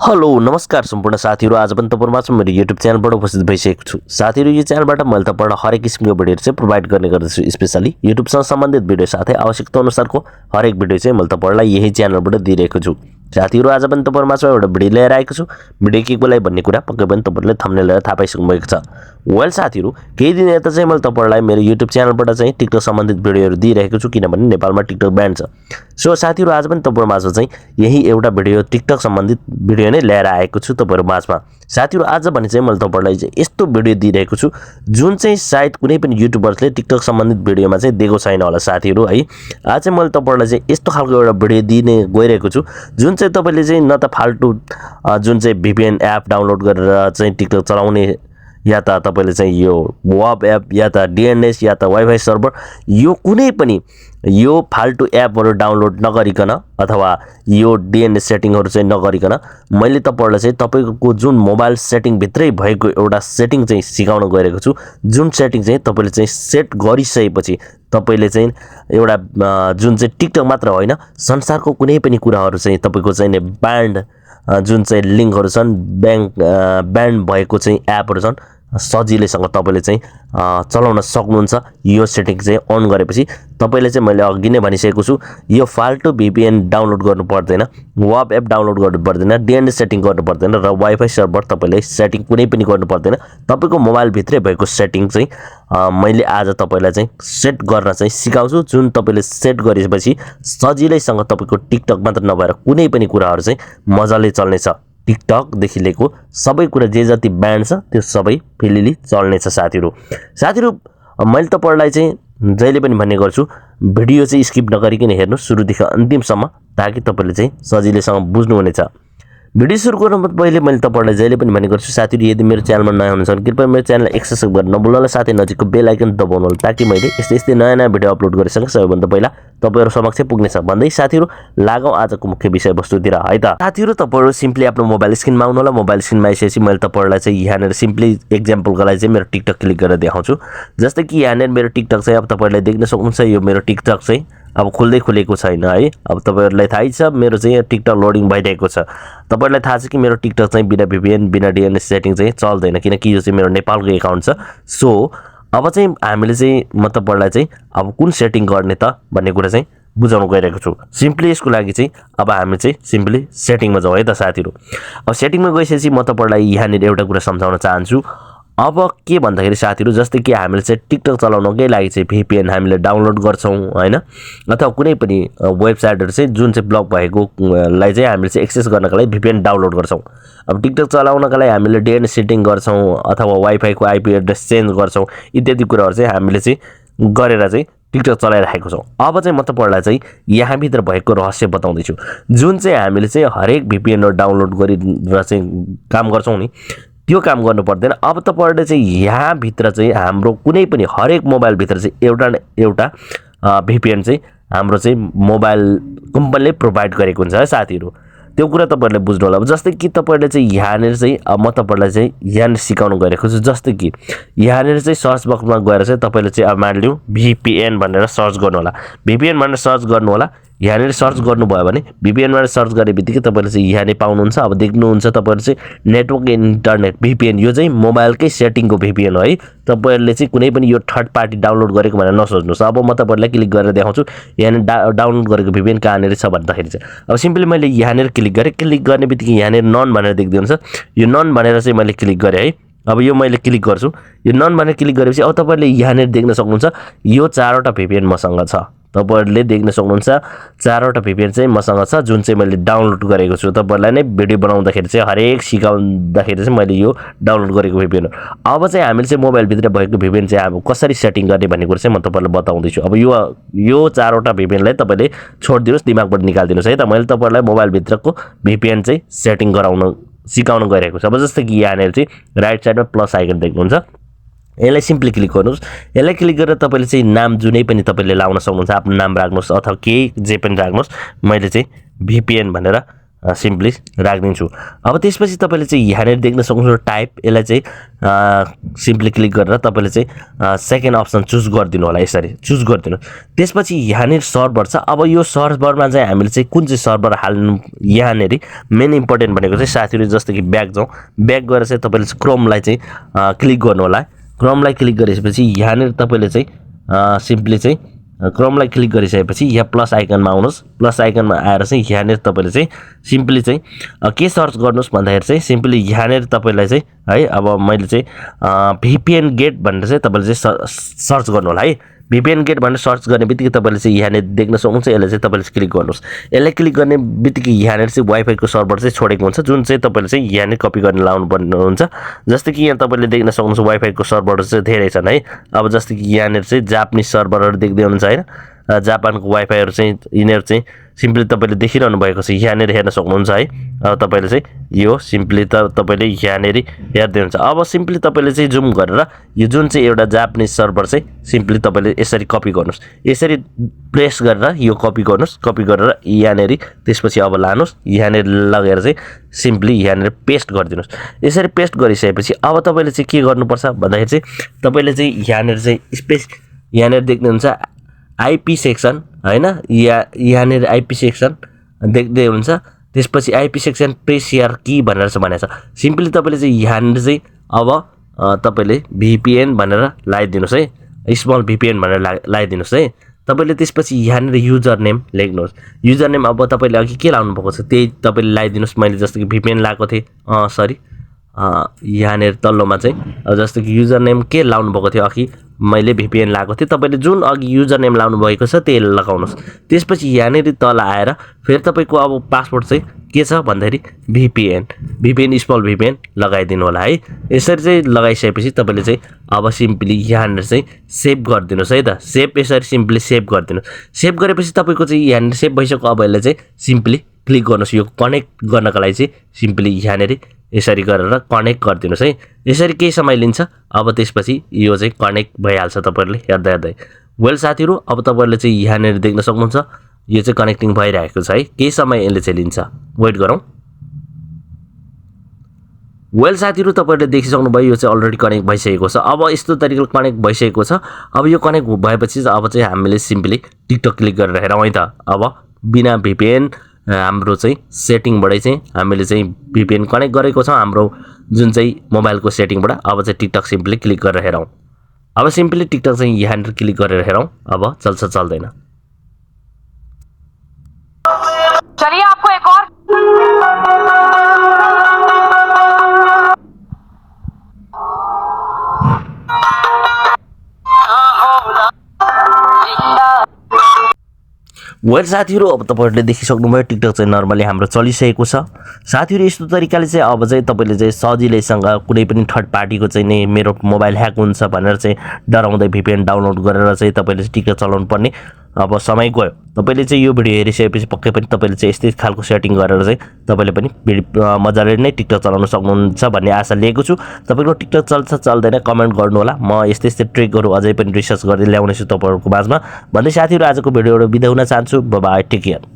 Hello नमस्कार सम्पूर्ण साथीहरु आज पनि तपाईहरुमा मेरो YouTube च्यानलबाट उपस्थित भइसकेको छु। साथीहरु यो च्यानलबाट मैले तपाईहरुलाई हरेक किसिमको भिडियोहरु चाहिँ प्रोवाइड गर्ने गर्दछु। स्पेशली YouTube सँग सम्बन्धित भिडियो साथै आवश्यकता अनुसारको हरेक भिडियो चाहिँ मैले तपाईहरुलाई यही च्यानलबाट दिइरहेको छु। साथीहरु आज पनि तपाईहरुमा एउटा भिडियो लिएर आएको छु। भिडियो के को लागि भन्ने कुरा पक्कै पनि तपाईहरुले थम्बनेल हेरेर थाहा पाइसक्नु भएको छ। वेल साथीहरु केही दिन यता चाहिँ मैले तपाईहरुलाई मेरो YouTube च्यानलबाट चाहिँ टिकटक सम्बन्धित भिडियोहरु दिइरहेको छु किनभने नेपालमा टिकटक ब्यान छ। सो साथीहरु आज पनि तपाईहरुमा चाहिँ यही एउटा भिडियो टिकटक सम्बन्धित भिडियो नै लिएर आएको छु तपाईहरु माझमा। साथीहरु आज भने चाहिँ मैले तपाईहरुलाई चाहिँ यस्तो भिडियो दिइरहेको छु जुन चाहिँ सायद कुनै पनि युट्युबरले टिकटक सम्बन्धित भिडियोमा चाहिँ दिएको छैन होला साथीहरु है। आज चाहिँ मैले तपाईहरुलाई चाहिँ यस्तो खालको एउटा भिडियो दिने गइरहेको छु जुन चाहिँ तपाईले चाहिँ न त फाल्टु जुन चाहिँ VPN एप डाउनलोड गरेर चाहिँ टिकटक चलाउने या त तपाईले चाहिँ यो वेब एप या त DNS या त वाइफाई सर्भर यो कुनै पनि यो फाल्टु एपहरु डाउनलोड नगरिकन अथवा यो DNS सेटिङहरु चाहिँ नगरिकन मैले तपाईहरुलाई चाहिँ तपाईको जुन मोबाइल सेटिङ भित्रै भएको एउटा सेटिङ चाहिँ सिकाउन गइरहेको छु। जुन सेटिङ चाहिँ तपाईले चाहिँ सेट गरिसकेपछि तपाईले चाहिँ एउटा जुन चाहिँ टिकटक मात्र होइन संसारको कुनै पनि कुराहरु चाहिँ तपाईको चाहिँ ब्यान्ड जुन चाहिँ लिंकहरु छन् ब्यान्ड भएको चाहिँ एपहरु छन् सजिलैसँग तपाईले चाहिँ चलाउन सक्नुहुन्छ। यो सेटिङ चाहिँ अन गरेपछि तपाईले चाहिँ मैले अघि नै भनिसकेको छु यो फाल्टु VPN डाउनलोड गर्नु पर्दैन, वेब एप डाउनलोड गर्नु पर्दैन, DNS सेटिङ गर्नु पर्दैन र वाइफाई सर्भर तपाईले सेटिङ कुनै पनि गर्नु पर्दैन। तपाईको मोबाइल भित्रै भएको सेटिङ चाहिँ मैले आज तपाईलाई चाहिँ सेट गर्न चाहिँ सिकाउँछु। जुन तपाईले सेट गरेपछि सजिलैसँग तपाईको टिकटक मात्र नभएर कुनै पनि कुराहरु चाहिँ मजाले चल्नेछ। टिकटक देखि लिएको सबै कुरा जे जति ब्यान्ड छ त्यो सबै फिलिली चल्नेछ साथीहरु। मैले तपाईहरुलाई चाहिँ जहिले पनि भन्ने गर्छु भिडियो चाहिँ स्किप नगरिकन हेर्नु सुरुदेखि अन्तिमसम्म ताकि तपाईले चाहिँ सजिलैसँग बुझ्नु हुनेछ। भिडियो सुरु गर्नुभन्दा पहिले मैले तपाईहरुलाई जहिले पनि भन्ने गर्छु साथीहरु यदि मेरो च्यानलमा नयाँ हुनुहुन्छ भने कृपया मेरो च्यानललाई सब्स्क्राइब गर्न नभुल्नुहोला साथै नजिकको बेल आइकन दबाउनु होला ताकि मैले यस्तै नयाँ भिडियो अपलोड गरेसँगै सबैभन्दा पहिला तपाईहरु समक्ष पुग्नेछ। भन्दै साथीहरु लागौं आजको मुख्य विषयवस्तुतिर है त। साथीहरु तपाईहरु सिम्पली आफ्नो मोबाइल स्क्रिनमा आउनु होला। मोबाइल स्क्रिनमा आइसकेपछि मैले तपाईहरुलाई चाहिँ यहाँनेर सिम्पली एक्जाम्पलको लागि चाहिँ मेरो टिकटक क्लिक गरेर देखाउँछु। जस्तै कि यहाँनेर मेरो टिकटक चाहिँ अब तपाईहरुले देख्न सक्नुहुन्छ यो मेरो टिकटक चाहिँ अब खुल्दै खुलेको छैन है। अब तपाईहरुलाई थाहै छ मेरो चाहिँ टिकटक लोडिङ भइरहेको छ। तपाईहरुलाई थाहा छ कि मेरो टिकटक चाहिँ बिना VPN बिना DNS सेटिङ चाहिँ चल्दैन किनकि यो चाहिँ मेरो नेपालको अकाउन्ट छ। सो अब चाहिँ हामीले चाहिँ म तपाईहरुलाई चाहिँ अब कुन सेटिङ गर्ने त भन्ने कुरा चाहिँ बुझाउन गइरहेको छु। सिम्पली यसको लागि चाहिँ अब हामी चाहिँ सिम्पली सेटिङमा जाउँ है त साथीहरु। अब सेटिङमा गएपछि म तपाईहरुलाई यहाँनिर एउटा कुरा सम्झाउन चाहन्छु। अब के भन्दाखेरि साथीहरु जस्तै कि हामीले चाहिँ टिकटक चलाउनकै लागि चाहिँ VPN हामीले डाउनलोड गर्छौं हैन अथवा कुनै पनि वेबसाइटहरु चाहिँ जुन चाहिँ ब्लक भएको लाई चाहिँ हामीले चाहिँ एक्सेस गर्नका लागि VPN डाउनलोड गर्छौं। अब टिकटक चलाउनका लागि हामीले DNS सेटिङ गर्छौं अथवा वाइफाई को IP एड्रेस चेन्ज गर्छौं इत्यादि कुराहरु चाहिँ हामीले चाहिँ गरेर चाहिँ टिकटक चलाइरहेको छौं। अब चाहिँ म तपाईहरुलाई चाहिँ यहाँ भित्र भएको रहस्य बताउँदै छु। जुन चाहिँ हामीले चाहिँ हरेक VPN डाउनलोड गरेर चाहिँ काम गर्छौं नि त्यो काम गर्नु पर्दैन। अब तपाईहरुले चाहिँ यहाँ भित्र चाहिँ हाम्रो कुनै पनि हरेक मोबाइल भित्र चाहिँ एउटा VPN चाहिँ हाम्रो चाहिँ मोबाइल कम्पनीले प्रोवाइड गरेको हुन्छ है साथीहरु। त्यो कुरा तपाईहरुले बुझ्नु होला। जस्तै कि तपाईहरुले चाहिँ यहाँनेर चाहिँ म तपाईहरुलाई चाहिँ यहाँनेर सिकाउन गइरहेको छु। जस्तै कि यहाँनेर चाहिँ सर्च बक्समा गएर चाहिँ तपाईले चाहिँ अब मान लियौ VPN भनेर सर्च गर्नु होला। VPN भनेर सर्च गर्नु होला। यहाँनेर सर्च गर्नुभयो भने VPN भनेर सर्च गरेबित्तिकै तपाईले चाहिँ यहाँ पाउनुहुन्छ। अब देख्नुहुन्छ तपाईहरु चाहिँ नेटवर्क इन्टरनेट VPN यो चाहिँ मोबाइलकै सेटिङको VPN हो है। तपाईहरुले चाहिँ कुनै पनि यो थर्ड पार्टी डाउनलोड गरेको भनेर नसोच्नुस्। अब म तपाईहरुलाई क्लिक गरेर देखाउँछु यहाँ डाउनलोड गरेको VPN कहाँनेर छ भन्दाखेरि चाहिँ अब सिम्पली मैले यहाँनेर क्लिक गरे। क्लिक गर्नेबित्तिकै यहाँनेर नन भनेर देख्नुहुन्छ। यो नन भनेर चाहिँ मैले क्लिक गरे है। अब यो मैले क्लिक गर्छु। यो नन भनेर क्लिक गरेपछि अब तपाईहरुले यहाँनेर देख्न सक्नुहुन्छ यो चारवटा VPN मसँग छ। तपाईहरुले देख्न सक्नुहुन्छ चारवटा VPN चाहिँ मसँग छ जुन चाहिँ मैले डाउनलोड गरेको छु। तपाईहरुलाई नै भिडियो बनाउँदाखेरि चाहिँ हरेक सिकाउँदाखेरि चाहिँ मैले यो डाउनलोड गरेको VPN हो। अब चाहिँ हामीले चाहिँ मोबाइल भित्र भएको VPN चाहिँ अब कसरी सेटिङ गर्ने भन्ने कुरा चाहिँ म तपाईहरुलाई बताउँदै छु। अब यो चारवटा VPN लाई तपाईले छोड्दिनुस् दिमागबाट निकाल्दिनुस् है त। मैले तपाईहरुलाई मोबाइल भित्रको VPN चाहिँ सेटिङ गराउन सिकाउन गइरहेको छु। अब जस्तै कि यहाँनेर चाहिँ राइट साइडमा प्लस आइकन देख्नुहुन्छ। यसलाई सिम्पली क्लिक गर्नुस्। यसलाई क्लिक गरेर तपाईले चाहिँ नाम जुनै पनि तपाईले लाउन सक्नुहुन्छ। आफ्नो नाम राख्नुस् अथवा के जे पनि राख्नुस्। मैले चाहिँ VPN भनेर सिम्पली राखिदिन्छु। अब त्यसपछि तपाईले चाहिँ यहाँनिर देख्न सक्नुहुन्छ टाइप, यसलाई चाहिँ सिम्पली क्लिक गरेर तपाईले चाहिँ सेकेन्ड अप्सन चुज गरिदिनु होला, यसरी चुज गरिदिनु। त्यसपछि यहाँनिर सर्भर छ। अब यो सर्भरमा चाहिँ हामीले चाहिँ कुन चाहिँ सर्भर हाल्नु, यहाँनिर मेन इम्पोर्टेन्ट भनेको चाहिँ साथीहरु जस्तो कि ब्याक जाउँ, ब्याक गएर चाहिँ तपाईले क्रोमलाई चाहिँ क्लिक गर्नु होला। क्रोमलाई क्लिक गरेपछि यहाँनिर तपाईले चाहिँ सिम्पली चाहिँ क्रोमलाई क्लिक गरिसकेपछि यहाँ प्लस आइकनमा आउनुहोस्। प्लस आइकनमा आएर चाहिँ यहाँनिर तपाईले चाहिँ सिम्पली चाहिँ के सर्च गर्नुहोस् भन्दाखेरि चाहिँ सिम्पली यहाँनिर तपाईलाई चाहिँ है, अब मैले चाहिँ VPN गेट भनेर चाहिँ तपाईले चाहिँ सर्च गर्नु होला है। VPN गेट भनेर सर्च गर्ने बित्तिकै तपाईले चाहिँ यहाँनिर देख्न सक्नुहुन्छ। यसलाई चाहिँ तपाईले क्लिक गर्नुहोस्। यसलाई क्लिक गर्ने बित्तिकै यहाँनिर चाहिँ वाइफाई को सर्भर चाहिँ छोडेको हुन्छ, जुन चाहिँ तपाईले चाहिँ यहाँनिर कपी गर्न लाउनु पर्ने हुन्छ। जस्तै कि यहाँ तपाईले देख्न सक्नुहुन्छ वाइफाई को सर्भरहरु चाहिँ धेरै छन् है। अब जस्तै कि यहाँनिर चाहिँ जापानिज सर्भरहरु देख्दै हुनुहुन्छ हैन, जापानको वाइफाईहरु चाहिँ यिनीहरु चाहिँ सिम्पली तपाईले देखिरहनु भएको छ, यहाँनिर हेर्न सक्नुहुन्छ है। अब तपाईले चाहिँ यो सिम्पली तपाईले यहाँनिर हेर्दै हुन्छ। अब सिम्पली तपाईले चाहिँ जुम गरेर यो जुन चाहिँ एउटा जापानिज सर्भर चाहिँ सिम्पली तपाईले यसरी कपी गर्नुस्। यसरी प्रेस गरेर यो कपी गर्नुस्। कपी गरेर यहाँनिर त्यसपछि अब लानुस्, यहाँनिर लगेर चाहिँ सिम्पली यहाँनिर पेस्ट गरिदिनुस्। यसरी पेस्ट गरिसकेपछि अब तपाईले चाहिँ के गर्नुपर्छ भन्दाखेरि चाहिँ तपाईले चाहिँ यहाँनिर चाहिँ स्पेस यहाँनिर देख्नुहुन्छ आईपी सेक्सन हैन, यहाँनिर आईपी सेक्सन देख्दै हुन्छ। त्यसपछि आईपी सेक्सन प्रेस हियर की भनेर चाहिँ भनेको छ। सिम्पली तपाईले चाहिँ यहाँनिर चाहिँ अब तपाईले VPN भनेर लगाइदिनुस् है, स्मल VPN भनेर लगाइदिनुस् है। तपाईले त्यसपछि यहाँनिर युजर नेम लेख्नुहोस्। युजर नेम अब तपाईले अघि के लाउनु भएको छ त्यही तपाईले लगाइदिनुस्। मैले जस्तो कि VPN लगाएको थिएँ, सरी यहाँनिर तल्लोमा चाहिँ जस्तो कि युजर नेम के लाउनु भएको थियो अघि मैले VPN लगाएको थिएँ, तपाईले जुन अघि युजर नेम लाउनु भएको छ त्यही लगाउनुस्। त्यसपछि यहाँनिर तल आएर फेरि तपाईको अब पासवर्ड चाहिँ के छ भन्दाखेरि VPN स्मल VPN लगाइदिनु होला है। यसरी चाहिँ लगाइसकेपछि तपाईले चाहिँ अब सिम्पली यहाँनिर चाहिँ सेभ गरिदिनुस् है त। सेभ यसरी सिम्पली सेभ गरिदिनुस्। सेभ गरेपछि तपाईको चाहिँ यहाँनिर सेभ भइसक्यो। अब यसलाई चाहिँ सिम्पली क्लिक गर्नुस्। यो कनेक्ट गर्नका लागि चाहिँ सिम्पली यहाँनिर यसरी गरेर कनेक्ट गरिदिनुस् है। यसरी केही समय लिन्छ। अब त्यसपछि यो चाहिँ कनेक्ट भइहाल्छ तपाईहरुले हेर्दै हेर्दै। वेल साथीहरु, अब तपाईहरुले चाहिँ यहाँनिर देख्न सक्नुहुन्छ यो चाहिँ कनेक्टिङ भइरहेको छ है। केही समय यसले चाहिँ लिन्छ, वेट गरौँ। वेल साथीहरु, तपाईहरुले देखिसक्नु भयो यो चाहिँ अलरेडी कनेक्ट भइसकेको छ। अब यस्तो तरिकाले कनेक्ट भइसकेको छ। अब यो कनेक्ट भएपछि अब चाहिँ हामीले सिम्पली टिकटक क्लिक गरेर हेरौँ है त। अब बिना VPN हाम्रो चाहिँ सेटिङबाटै चाहिँ हामीले चाहिँ VPN कनेक्ट गरेको छ हाम्रो जुन चाहिँ मोबाइलको सेटिङबाट। अब चाहिँ टिकटक सिम्पली क्लिक गरेर हेरौँ। अब सिम्पली टिकटक चाहिँ यहाँनिर क्लिक गरेर हेरौँ अब चल्छ चल्दैन। चलिए आपको एक और वेल साथीहरु, अब तपाईहरुले देखिसक्नुभयो टिकटक चाहिँ नर्मली हाम्रो चलिसकेको छ। साथीहरु, यस्तो तरिकाले चाहिँ अब चाहिँ तपाईले चाहिँ सजिलैसँग कुनै पनि थर्ड पार्टीको चाहिँ नि मेरो मोबाइल ह्याक हुन्छ भनेर चाहिँ डराउँदै VPN डाउनलोड गरेर चाहिँ तपाईले चाहिँ टिकटक चलाउनु पर्ने अब समय गयो। तपाईले चाहिँ यो भिडियो हेरिसकेपछि पक्कै पनि तपाईले चाहिँ यस्तै खालको सेटिङ गरेर चाहिँ तपाईले पनि मजाले नै टिकटक चलाउन सक्नुहुन्छ भन्ने आशा लिएको छु। तपाईको टिकटक चल्छ चल्दैन कमेन्ट गर्नु होला। म यस्तै यस्तै ट्रिकहरु अझै पनि रिसर्च गर्दै ल्याउने छु तपाईहरुको माझमा भन्दै साथीहरु आजको भिडियोबाट बिदा हुन चाहन्छु। Bye bye, take care.